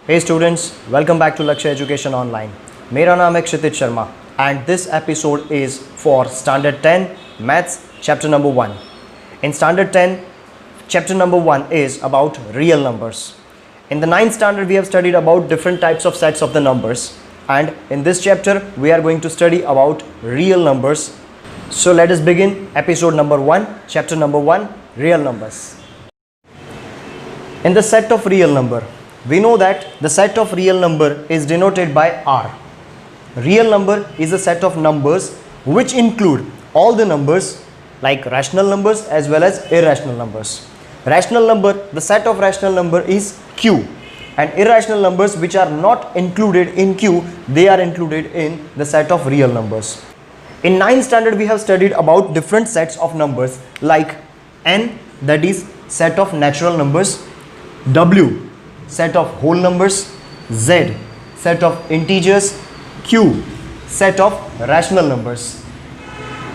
Hey students, welcome back to Lakshya Education Online. मेरा नाम है क्षितिज Sharma and this episode is for Standard 10 Maths chapter number 1. In Standard 10, chapter number 1 is about real numbers. In the 9th standard we have studied about different types of sets of the numbers, and in this chapter we are going to study about real numbers. So let us begin episode number 1, chapter number 1, real numbers. In the set of real number, we know that the set of real number is denoted by R. Real number is a set of numbers which include all the numbers like rational numbers as well as irrational numbers. Rational number, the set of rational number is Q, and irrational numbers which are not included in Q, they are included in the set of real numbers. In 9th standard we have studied about different sets of numbers like N, that is set of natural numbers, W, set of whole numbers, Z, set of integers, Q, set of rational numbers.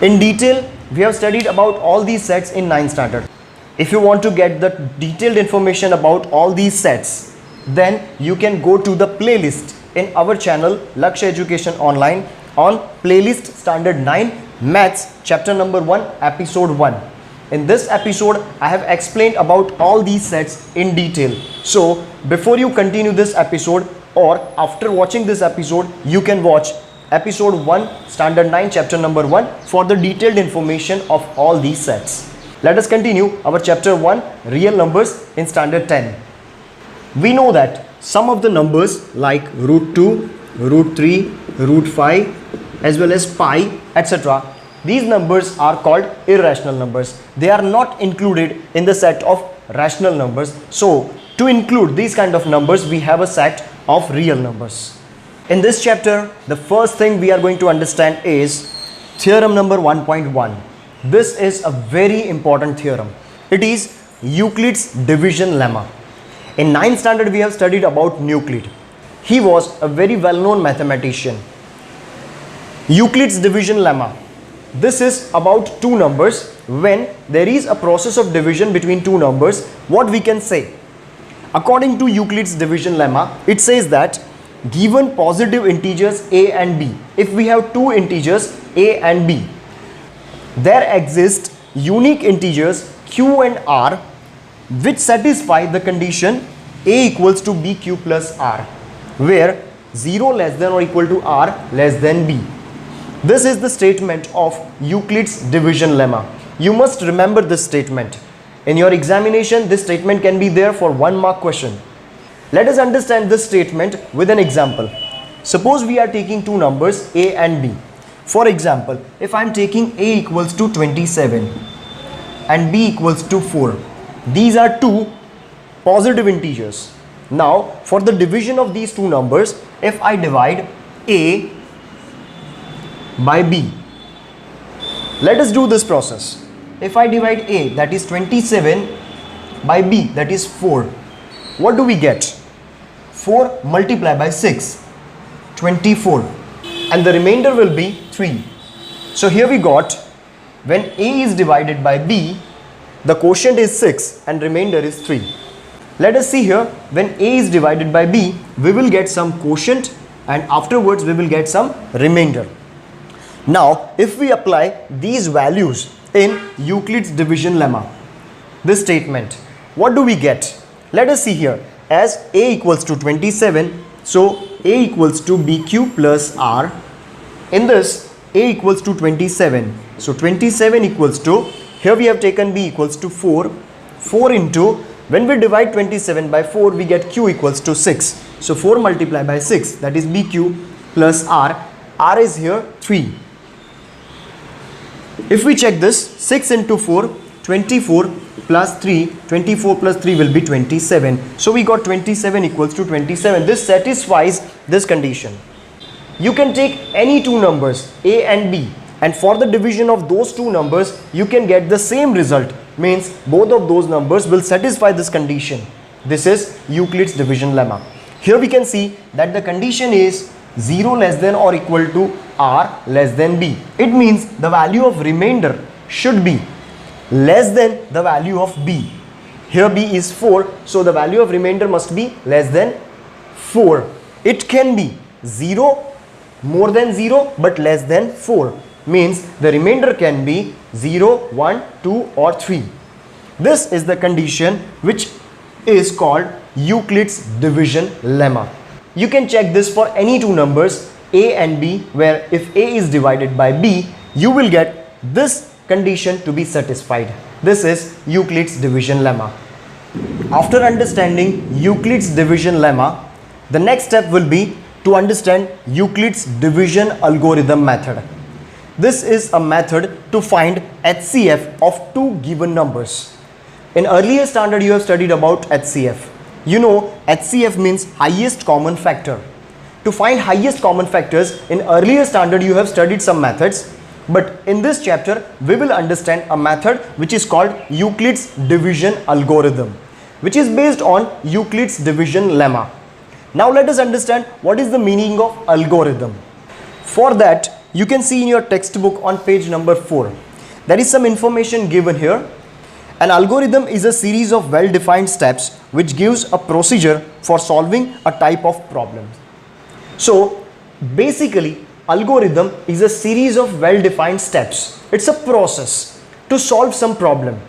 In detail, we have studied about all these sets in 9th standard. If you want to get the detailed information about all these sets, then you can go to the playlist in our channel Lakshya Education Online on playlist Standard 9 Maths chapter number 1 episode 1. In this episode, I have explained about all these sets in detail. So, before you continue this episode or after watching this episode, you can watch episode 1, standard 9, chapter number 1 for the detailed information of all these sets. Let us continue our chapter 1, real numbers in standard 10. We know that some of the numbers like root 2, root 3, root 5 as well as pi, etc. These numbers are called irrational numbers. They are not included in the set of rational numbers. So, to include these kind of numbers, we have a set of real numbers. In this chapter, the first thing we are going to understand is theorem number 1.1. This is a very important theorem. It is Euclid's division lemma. In 9th standard, we have studied about Euclid. He was a very well-known mathematician. Euclid's division lemma. This is about two numbers. When there is a process of division between two numbers, what we can say? According to Euclid's division lemma, it says that given positive integers a and b, if we have two integers a and b, there exist unique integers q and r which satisfy the condition a equals to bq plus r, where 0 less than or equal to r less than b. This is the statement of Euclid's division lemma. You must remember this statement. In your examination, this statement can be there for 1 mark question. Let us understand this statement with an example. Suppose we are taking two numbers a and b. For example, if I am taking a equals to 27 and b equals to 4. These are two positive integers. Now, for the division of these two numbers, if I divide a by b, let us do this process. If I divide a, that is 27, by b, that is 4, what do we get? 4 multiplied by 6, 24, and the remainder will be 3. So here we got, when a is divided by b, the quotient is 6 and remainder is 3. Let us see here, when a is divided by b, we will get some quotient and afterwards we will get some remainder. Now, if we apply these values in Euclid's division lemma, this statement, what do we get? Let us see here, as a equals to 27, so a equals to bq plus r. In this, a equals to 27, so 27 equals to, here we have taken b equals to 4, 4 into, when we divide 27 by 4, we get q equals to 6. So 4 multiplied by 6, that is bq plus r, r is here 3. If we check this, 6 into 4, 24 plus 3, 24 plus 3 will be 27. So we got 27 equals to 27. This satisfies this condition. You can take any two numbers, a and b, and for the division of those two numbers, you can get the same result. Means both of those numbers will satisfy this condition. This is Euclid's division lemma. Here we can see that the condition is 0 less than or equal to r less than b. It means the value of remainder should be less than the value of b. Here b is 4, so the value of remainder must be less than 4. It can be 0, more than 0, but less than 4. Means the remainder can be 0, 1, 2 or 3. This is the condition which is called Euclid's division lemma. You can check this for any two numbers a and b, where if a is divided by b, you will get this condition to be satisfied. This is Euclid's division lemma. After understanding Euclid's division lemma, the next step will be to understand Euclid's division algorithm method. This is a method to find HCF of two given numbers. In earlier standard you have studied about HCF. You know HCF means highest common factor. To find highest common factors, in earlier standard you have studied some methods, but in this chapter we will understand a method which is called Euclid's division algorithm, which is based on Euclid's division lemma. Now let us understand what is the meaning of algorithm. For that, you can see in your textbook on page number 4, there is some information given here. An algorithm is a series of well-defined steps which gives a procedure for solving a type of problem. So basically, algorithm is a series of well-defined steps. It's a process to solve some problem.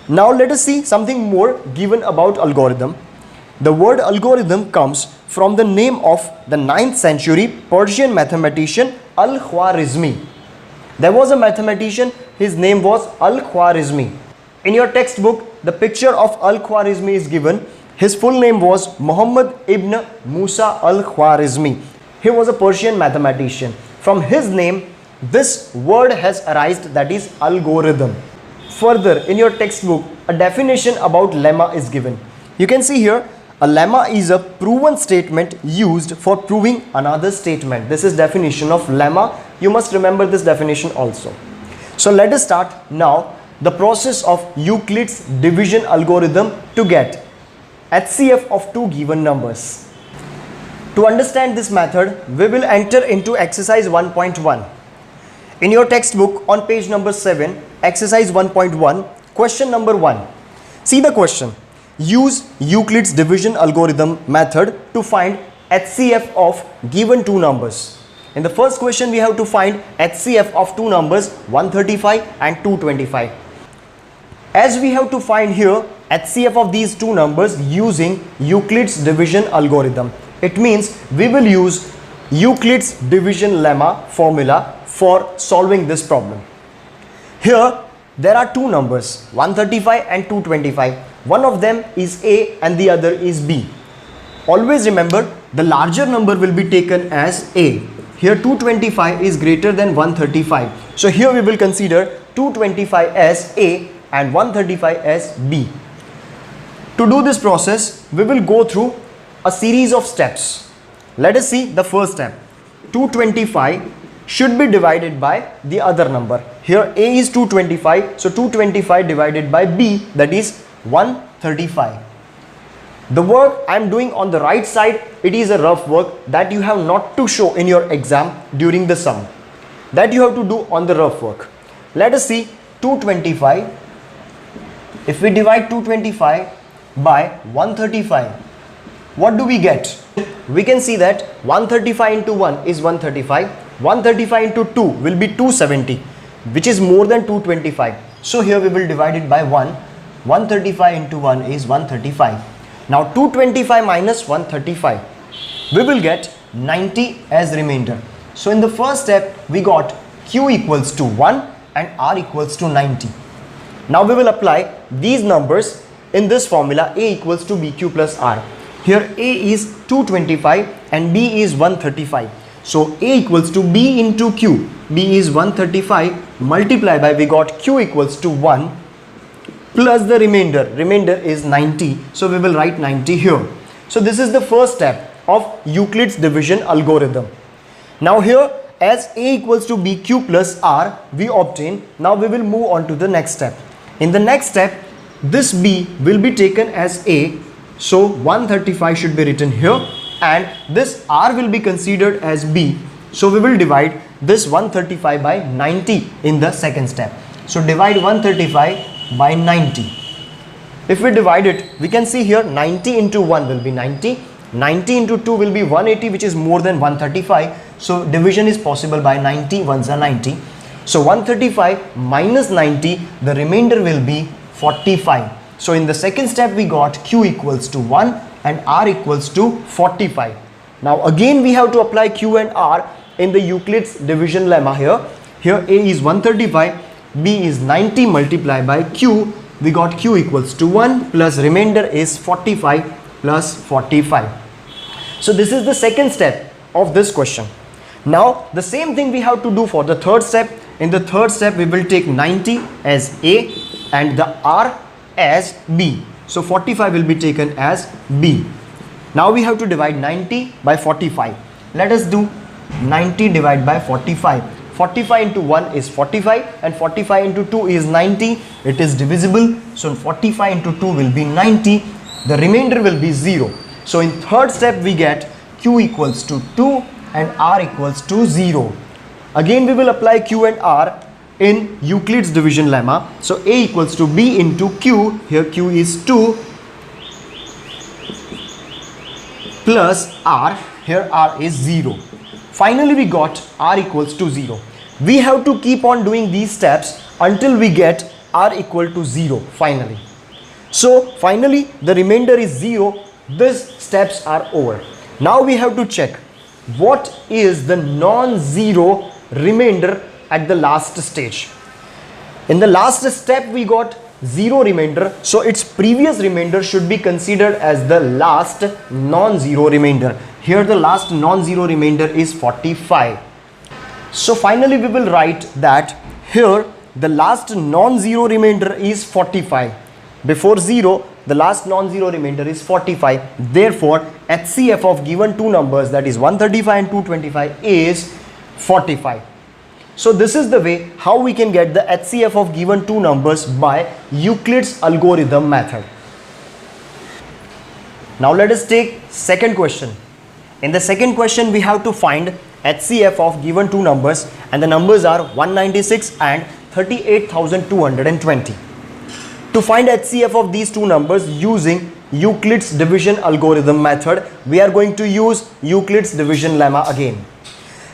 Now let us see something more given about algorithm. The word algorithm comes from the name of the 9th century Persian mathematician Al-Khwarizmi. There was a mathematician, his name was Al-Khwarizmi. In your textbook, the picture of Al-Khwarizmi is given. His full name was Muhammad ibn Musa Al-Khwarizmi. He was a Persian mathematician. From his name, this word has arisen, that is algorithm. Further, in your textbook, a definition about lemma is given. You can see here, a lemma is a proven statement used for proving another statement. This is definition of lemma. You must remember this definition also. So let us start now the process of Euclid's division algorithm to get HCF of two given numbers. To understand this method, we will enter into exercise 1.1. In your textbook on page number 7, exercise 1.1, question number 1. See the question. Use Euclid's division algorithm method to find HCF of given two numbers. In the first question, we have to find HCF of two numbers 135 and 225. As we have to find here HCF of these two numbers using Euclid's division algorithm, it means we will use Euclid's division lemma formula for solving this problem. Here there are two numbers 135 and 225. One of them is A and the other is B. Always remember, the larger number will be taken as A. Here 225 is greater than 135. So here we will consider 225 as A and 135 as B. To do this process, we will go through a series of steps. Let us see the first step. 225 should be divided by the other number. Here A is 225, so 225 divided by B, that is 135. The work I am doing on the right side, it is a rough work that you have not to show in your exam during the sum. That you have to do on the rough work. Let us see 225. If we divide 225 by 135, what do we get? We can see that 135 into 1 is 135. 135 into 2 will be 270, which is more than 225. So here we will divide it by 1. 135 into 1 is 135. Now 225 minus 135, we will get 90 as remainder. So in the first step, we got Q equals to 1 and R equals to 90. Now we will apply these numbers in this formula A equals to BQ plus R. Here A is 225 and B is 135. So A equals to B into Q. B is 135 multiplied by, we got Q equals to 1 plus the remainder. Remainder is 90. So we will write 90 here. So this is the first step of Euclid's division algorithm. Now here, as A equals to BQ plus R we obtain, now we will move on to the next step. In the next step, this B will be taken as A. So 135 should be written here and this R will be considered as B. So we will divide this 135 by 90 in the second step. So divide 135 by 90. If we divide it, we can see here 90 into 1 will be 90 90 into 2 will be 180, which is more than 135. So division is possible by 90, ones are 90. So 135 minus 90, the remainder will be 45. So in the second step we got Q equals to 1 and R equals to 45. Now again we have to apply Q and R in the Euclid's division lemma here. Here A is 135, B is 90 multiplied by Q. We got Q equals to 1 plus remainder is 45 plus 45. So this is the second step of this question. Now the same thing we have to do for the third step. In the third step we will take 90 as A and the R as B. So 45 will be taken as B. Now we have to divide 90 by 45. Let us do 90 divided by 45. 45 into 1 is 45 and 45 into 2 is 90. It is divisible. So 45 into 2 will be 90. The remainder will be 0. So in third step we get Q equals to 2 and R equals to 0. Again we will apply Q and R in Euclid's division lemma. So A equals to B into Q. Here Q is 2 plus R. Here R is 0. Finally we got R equals to 0. We have to keep on doing these steps until we get R equal to 0 finally. So finally the remainder is 0. These steps are over. Now we have to check what is the non-zero remainder at the last stage. In the last step we got 0 remainder, so its previous remainder should be considered as the last non-zero remainder. Here the last non-zero remainder is 45. So finally we will write that here the last non-zero remainder is 45. Before 0 the last non-zero remainder is 45. Therefore HCF of given two numbers, that is 135 and 225, is 45. So this is the way how we can get the HCF of given two numbers by Euclid's algorithm method. Now let us take second question. In the second question we have to find HCF of given two numbers, and the numbers are 196 and 38,220. To find HCF of these two numbers using Euclid's division algorithm method, we are going to use Euclid's division lemma again.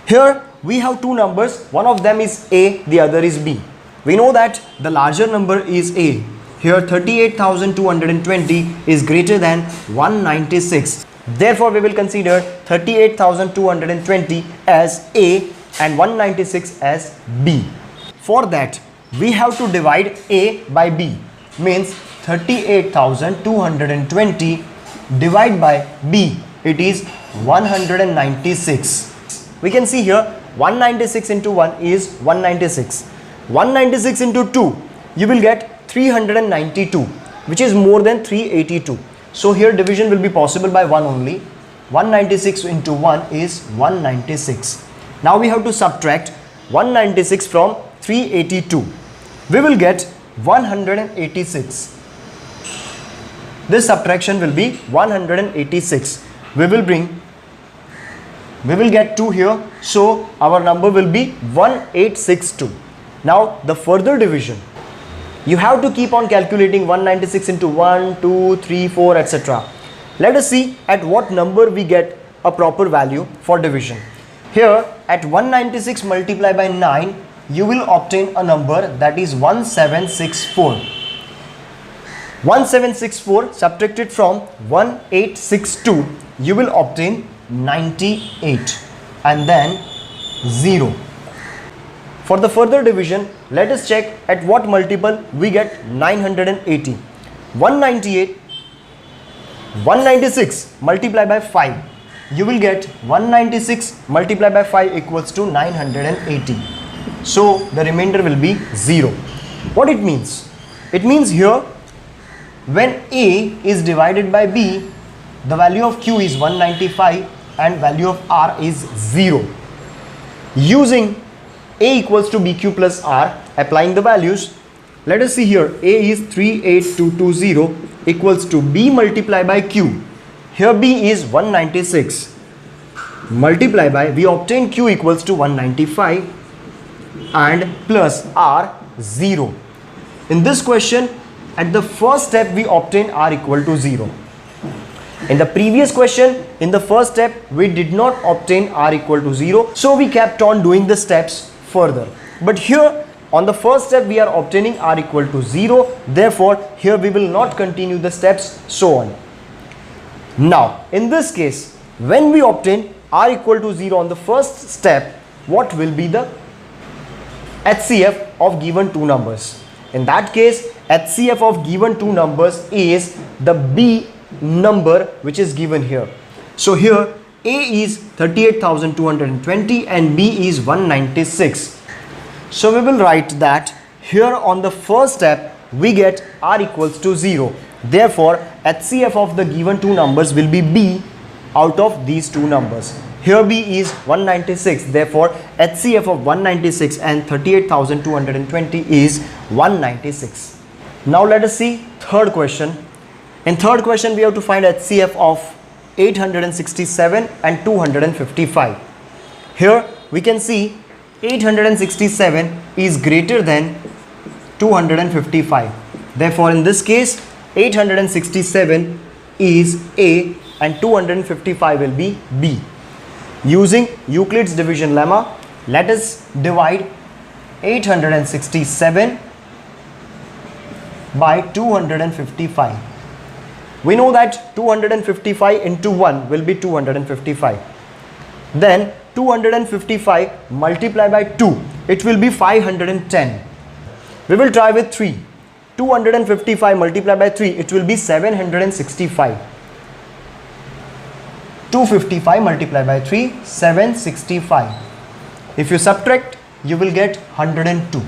Here we have two numbers, one of them is A, the other is B. We know that the larger number is A. Here 38,220 is greater than 196. Therefore we will consider 38,220 as A and 196 as B. For that we have to divide A by B. Means 38,220 divided by B, it is 196. We can see here 196 into 1 is 196. 196 into 2, you will get 392, which is more than 382. So here division will be possible by 1 only. 196 into 1 is 196. Now we have to subtract 196 from 382. We will get 186. This subtraction will be 186. We will get 2 here, so our number will be 1862. Now the further division, you have to keep on calculating 196 into 1, 2, 3, 4, etc. Let us see at what number we get a proper value for division. Here at 196 multiplied by 9, you will obtain a number that is 1764. 1764 subtracted from 1862, you will obtain 98 and then 0. For the further division, let us check at what multiple we get 980. 198, 196 multiplied by 5. You will get 196 multiplied by 5 equals to 980. So the remainder will be 0. What it means? It means here when A is divided by B, the value of Q is 195 and value of R is 0. Using A equals to BQ plus R, applying the values, let us see here A is 38220 equals to B multiplied by Q. Here B is 196 multiplied by, we obtain Q equals to 195 and plus R 0. In this question, at the first step we obtain R equal to 0. In the previous question, in the first step, we did not obtain r equal to 0. So we kept on doing the steps further. But here, on the first step, we are obtaining r equal to 0. Therefore, here we will not continue the steps, so on. Now, in this case, when we obtain r equal to 0 on the first step, what will be the HCF of given two numbers? In that case, HCF of given two numbers is the B number which is given here. So here A is 38,220 and B is 196. So we will write that here on the first step we get r equals to 0. Therefore, HCF of the given two numbers will be B out of these two numbers. Here B is 196. Therefore, HCF of 196 and 38,220 is 196. Now let us see third question. In third question, we have to find HCF of 867 and 255. Here we can see 867 is greater than 255. Therefore, in this case, 867 is A and 255 will be B. Using Euclid's division lemma, let us divide 867 by 255. We know that 255 into 1 will be 255. Then 255 multiplied by 2, it will be 510. We will try with 3. 255 multiplied by 3, it will be 765. 255 multiplied by 3, 765. If you subtract, you will get 102.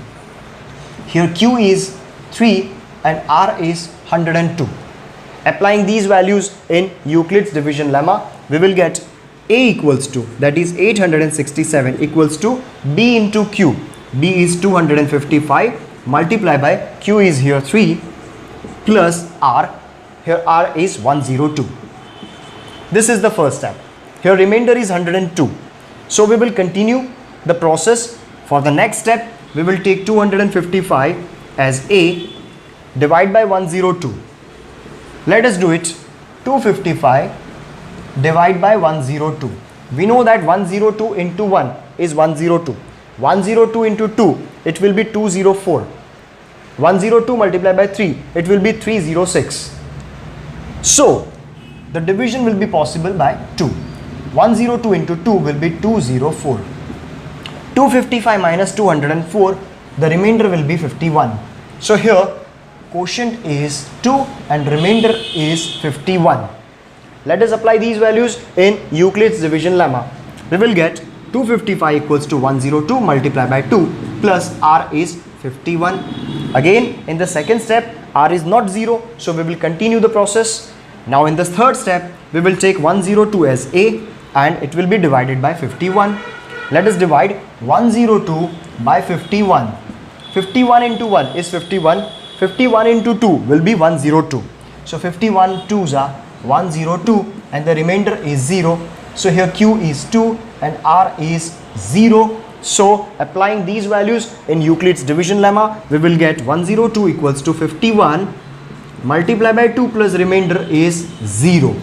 Here Q is 3 and R is 102. Applying these values in Euclid's division lemma, we will get A equals to, that is 867 equals to B into Q. B is 255 multiplied by Q is here 3 plus R. Here R is 102. This is the first step. Here remainder is 102. So we will continue the process. For the next step, we will take 255 as A, divide by 102. Let us do it. 255 divide by 102. We know that 102 into 1 is 102. 102 into 2, it will be 204. 102 multiplied by 3, it will be 306. So the division will be possible by 2. 102 into 2 will be 204. 255 minus 204, the remainder will be 51. So here quotient is 2 and remainder is 51. Let us apply these values in Euclid's division lemma. We will get 255 equals to 102 multiplied by 2 plus R is 51. Again, in the second step, R is not 0, so we will continue the process. Now in the third step, we will take 102 as A and it will be divided by 51. Let us divide 102 by 51. 51 into 1 is 51. 51 into 2 will be 102. So 51 2s are 102 and the remainder is 0. So here Q is 2 and R is 0. So applying these values in Euclid's division lemma, we will get 102 equals to 51 multiplied by 2 plus remainder is 0.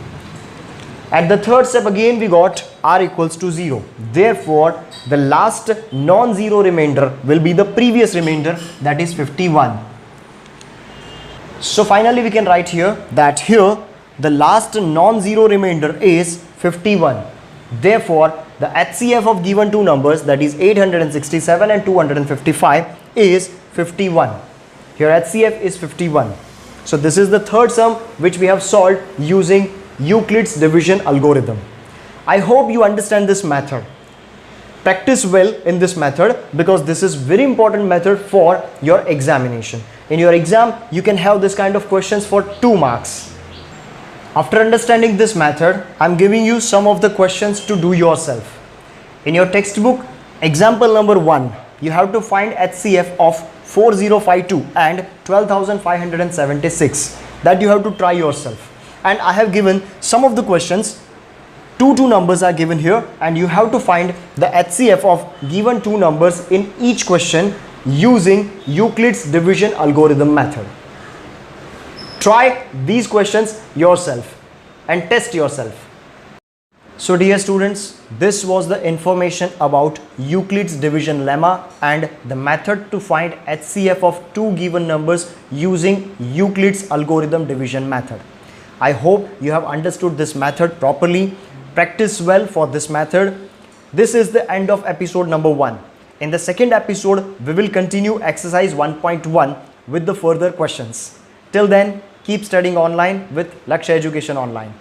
At the third step again we got R equals to 0. Therefore, the last non-zero remainder will be the previous remainder, that is 51. So finally we can write here that here the last non-zero remainder is 51. Therefore, the HCF of given two numbers, that is 867 and 255 is 51. Here HCF is 51. So this is the third sum which we have solved using Euclid's division algorithm. I hope you understand this method. Practice well in this method because this is very important method for your examination. In your exam, you can have this kind of questions for 2 marks. After understanding this method, I am giving you some of the questions to do yourself. In your textbook, example number 1, you have to find HCF of 4052 and 12,576. That you have to try yourself. And I have given some of the questions. Two numbers are given here and you have to find the HCF of given two numbers in each question using Euclid's division algorithm method. Try these questions yourself. and test yourself. So dear students, this was the information about Euclid's division lemma and the method to find HCF of two given numbers using Euclid's algorithm division method. I hope you have understood this method properly. Practice well for this method. This is the end of episode number 1. In the second episode, we will continue exercise 1.1 with the further questions. Till then, keep studying online with Lakshya Education Online.